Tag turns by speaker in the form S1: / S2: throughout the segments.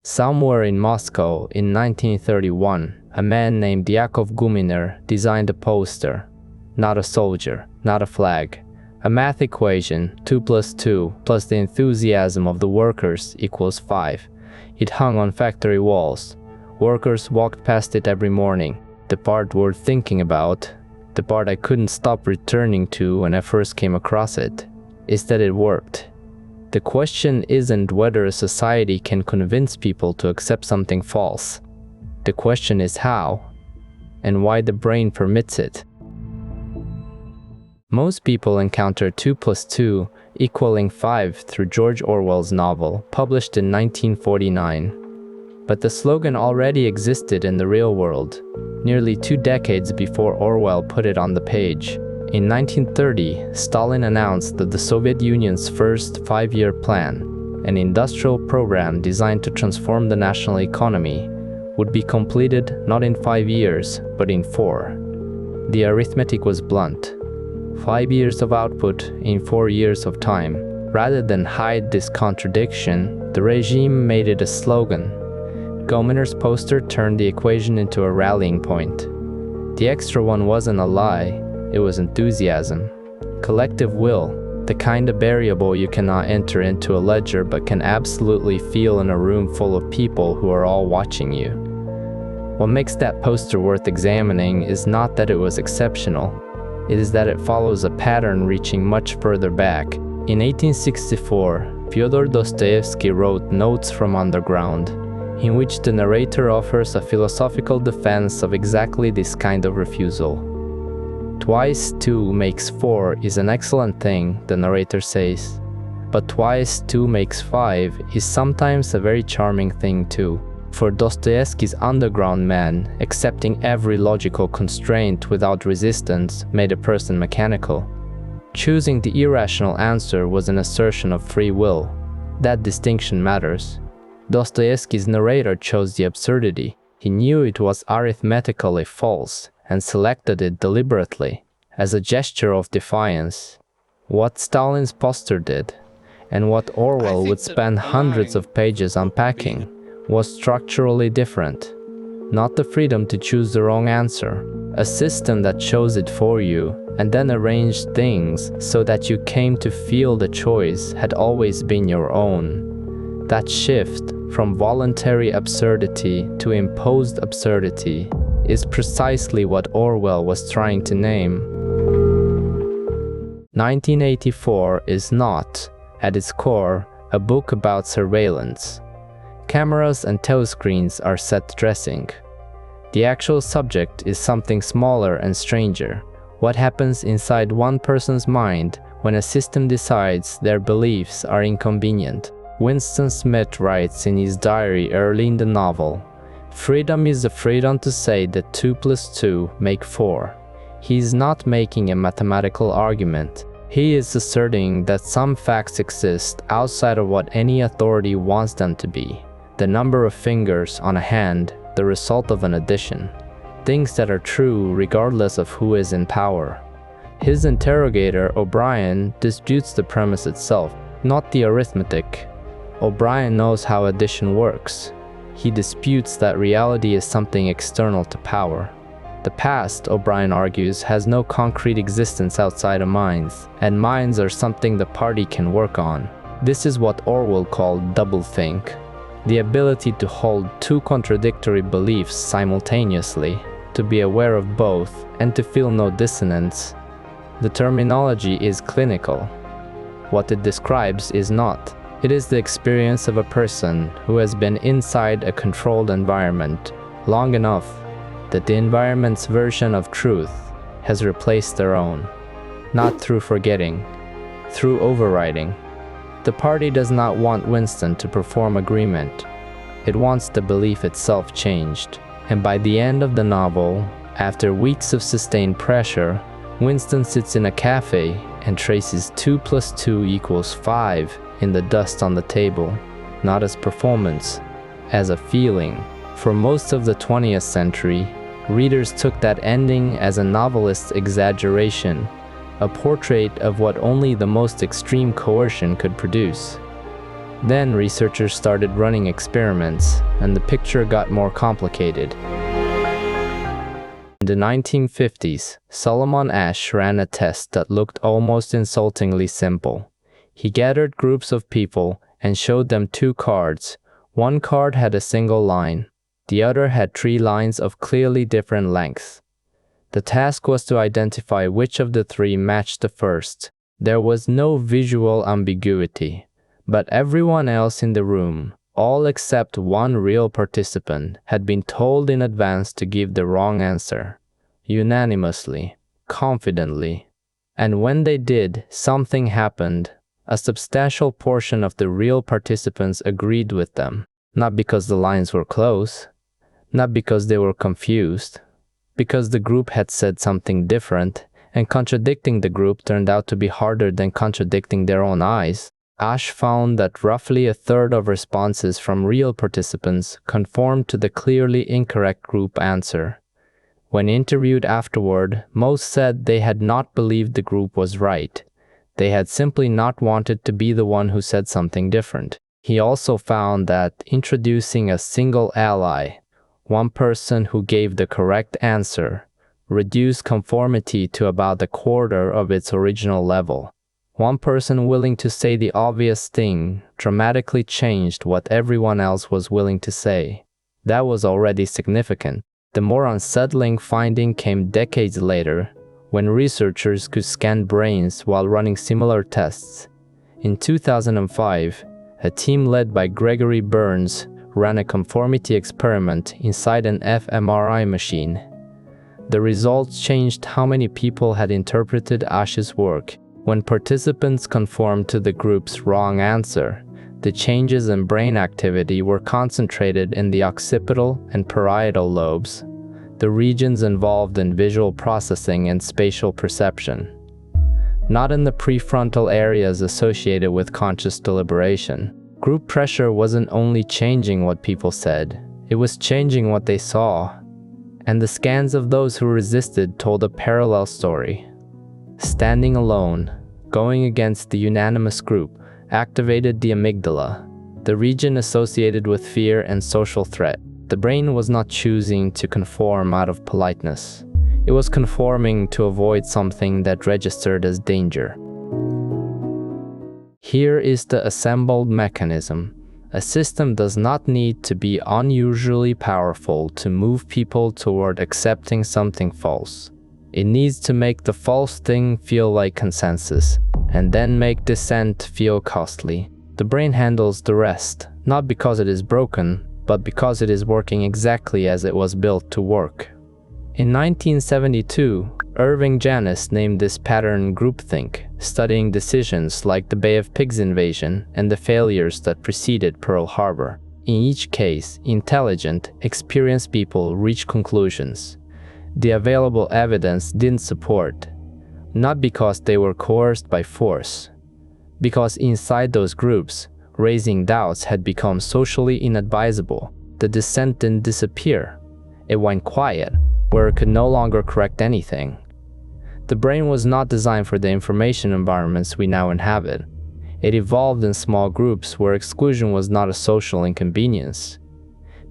S1: Somewhere in Moscow in 1931, a man named Yakov Guminer designed a poster. Not a soldier, not a flag. A math equation, 2 + 2 plus the enthusiasm of the workers equals 5. It hung on factory walls. Workers walked past it every morning. The part worth thinking about, the part I couldn't stop returning to when I first came across it, is that it worked. The question isn't whether a society can convince people to accept something false. The question is how, and why the brain permits it. Most people encounter 2 + 2 equaling 5 through George Orwell's novel, published in 1949. But the slogan already existed in the real world, nearly 2 decades before Orwell put it on the page. In 1930, Stalin announced that the Soviet Union's first 5-year plan, an industrial program designed to transform the national economy, would be completed not in 5 years, but in 4. The arithmetic was blunt. 5 years of output in 4 years of time. Rather than hide this contradiction, the regime made it a slogan. Guminer's poster turned the equation into a rallying point. The extra one wasn't a lie, it was enthusiasm. Collective will, the kind of variable you cannot enter into a ledger but can absolutely feel in a room full of people who are all watching you. What makes that poster worth examining is not that it was exceptional, it is that it follows a pattern reaching much further back. In 1864, Fyodor Dostoevsky wrote Notes from Underground, in which the narrator offers a philosophical defense of exactly this kind of refusal. Twice 2 makes 4 is an excellent thing, the narrator says, but twice 2 makes 5 is sometimes a very charming thing too. For Dostoevsky's underground man, accepting every logical constraint without resistance made a person mechanical. Choosing the irrational answer was an assertion of free will. That distinction matters. Dostoevsky's narrator chose the absurdity. He knew it was arithmetically false and selected it deliberately, as a gesture of defiance. What Stalin's poster did, and what Orwell would spend hundreds of pages unpacking, was structurally different. Not the freedom to choose the wrong answer, a system that chose it for you and then arranged things so that you came to feel the choice had always been your own. That shift from voluntary absurdity to imposed absurdity is precisely what Orwell was trying to name. 1984 is not, at its core, a book about surveillance. Cameras and telescreens are set dressing. The actual subject is something smaller and stranger. What happens inside one person's mind when a system decides their beliefs are inconvenient. Winston Smith writes in his diary early in the novel, "Freedom is the freedom to say that 2 + 2 make 4. He is not making a mathematical argument. He is asserting that some facts exist outside of what any authority wants them to be. The number of fingers on a hand, the result of an addition. Things that are true regardless of who is in power." His interrogator, O'Brien, disputes the premise itself, not the arithmetic. O'Brien knows how addition works. He disputes that reality is something external to power. The past, O'Brien argues, has no concrete existence outside of minds, and minds are something the party can work on. This is what Orwell called doublethink. The ability to hold 2 contradictory beliefs simultaneously, to be aware of both, and to feel no dissonance. The terminology is clinical. What it describes is not. It is the experience of a person who has been inside a controlled environment long enough that the environment's version of truth has replaced their own. Not through forgetting, through overriding. The party does not want Winston to perform agreement. It wants the belief itself changed. And by the end of the novel, after weeks of sustained pressure, Winston sits in a cafe and traces 2 + 2 equals 5 in the dust on the table, not as performance, as a feeling. For most of the 20th century, readers took that ending as a novelist's exaggeration, a portrait of what only the most extreme coercion could produce. Then researchers started running experiments, and the picture got more complicated. In the 1950s, Solomon Asch ran a test that looked almost insultingly simple. He gathered groups of people and showed them two cards. One card had a single line. The other had 3 lines of clearly different lengths. The task was to identify which of the 3 matched the first. There was no visual ambiguity, but everyone else in the room, all except one real participant, had been told in advance to give the wrong answer, unanimously, confidently. And when they did, something happened. A substantial portion of the real participants agreed with them, not because the lines were close, not because they were confused, because the group had said something different, and contradicting the group turned out to be harder than contradicting their own eyes. Asch found that roughly a third of responses from real participants conformed to the clearly incorrect group answer. When interviewed afterward, most said they had not believed the group was right. They had simply not wanted to be the one who said something different. He also found that introducing a single ally, one person who gave the correct answer, reduced conformity to about a quarter of its original level. One person willing to say the obvious thing dramatically changed what everyone else was willing to say. That was already significant. The more unsettling finding came decades later, when researchers could scan brains while running similar tests. In 2005, a team led by Gregory Berns ran a conformity experiment inside an fMRI machine. The results changed how many people had interpreted Asch's work. When participants conformed to the group's wrong answer, the changes in brain activity were concentrated in the occipital and parietal lobes, the regions involved in visual processing and spatial perception, not in the prefrontal areas associated with conscious deliberation. Group pressure wasn't only changing what people said, it was changing what they saw. And the scans of those who resisted told a parallel story. Standing alone, going against the unanimous group, activated the amygdala, the region associated with fear and social threat. The brain was not choosing to conform out of politeness. It was conforming to avoid something that registered as danger. Here is the assembled mechanism. A system does not need to be unusually powerful to move people toward accepting something false. It needs to make the false thing feel like consensus, and then make dissent feel costly. The brain handles the rest, not because it is broken, but because it is working exactly as it was built to work. In 1972, Irving Janis named this pattern groupthink, studying decisions like the Bay of Pigs invasion and the failures that preceded Pearl Harbor. In each case, intelligent, experienced people reached conclusions the available evidence didn't support, not because they were coerced by force, because inside those groups, raising doubts had become socially inadvisable. The dissent didn't disappear. It went quiet, where it could no longer correct anything. The brain was not designed for the information environments we now inhabit. It evolved in small groups where exclusion was not a social inconvenience.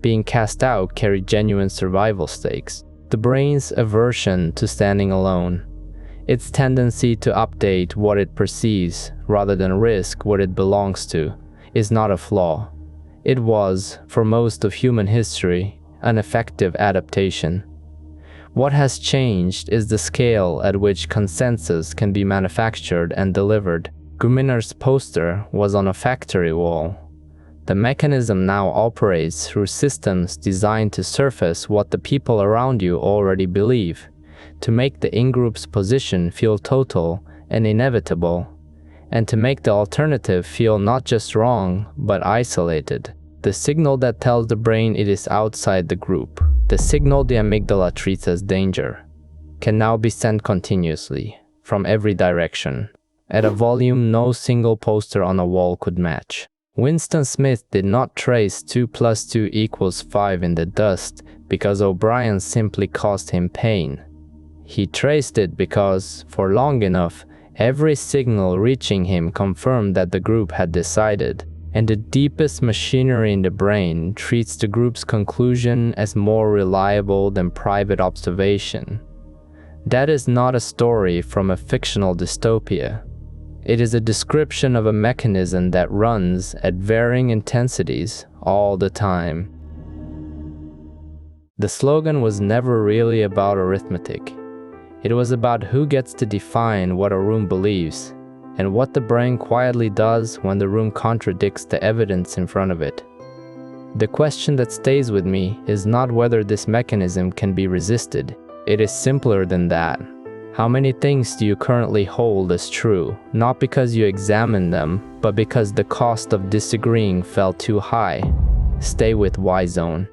S1: Being cast out carried genuine survival stakes. The brain's aversion to standing alone, its tendency to update what it perceives rather than risk what it belongs to, is not a flaw. It was, for most of human history, an effective adaptation. What has changed is the scale at which consensus can be manufactured and delivered. Guminer's poster was on a factory wall. The mechanism now operates through systems designed to surface what the people around you already believe, to make the in-group's position feel total and inevitable, and to make the alternative feel not just wrong, but isolated. The signal that tells the brain it is outside the group, the signal the amygdala treats as danger, can now be sent continuously, from every direction, at a volume no single poster on a wall could match. Winston Smith did not trace 2 + 2 = 5 in the dust because O'Brien simply caused him pain. He traced it because, for long enough, every signal reaching him confirmed that the group had decided, and the deepest machinery in the brain treats the group's conclusion as more reliable than private observation. That is not a story from a fictional dystopia. It is a description of a mechanism that runs at varying intensities all the time. The slogan was never really about arithmetic. It was about who gets to define what a room believes, and what the brain quietly does when the room contradicts the evidence in front of it. The question that stays with me is not whether this mechanism can be resisted. It is simpler than that. How many things do you currently hold as true, not because you examined them, but because the cost of disagreeing felt too high? Stay with WhyZone.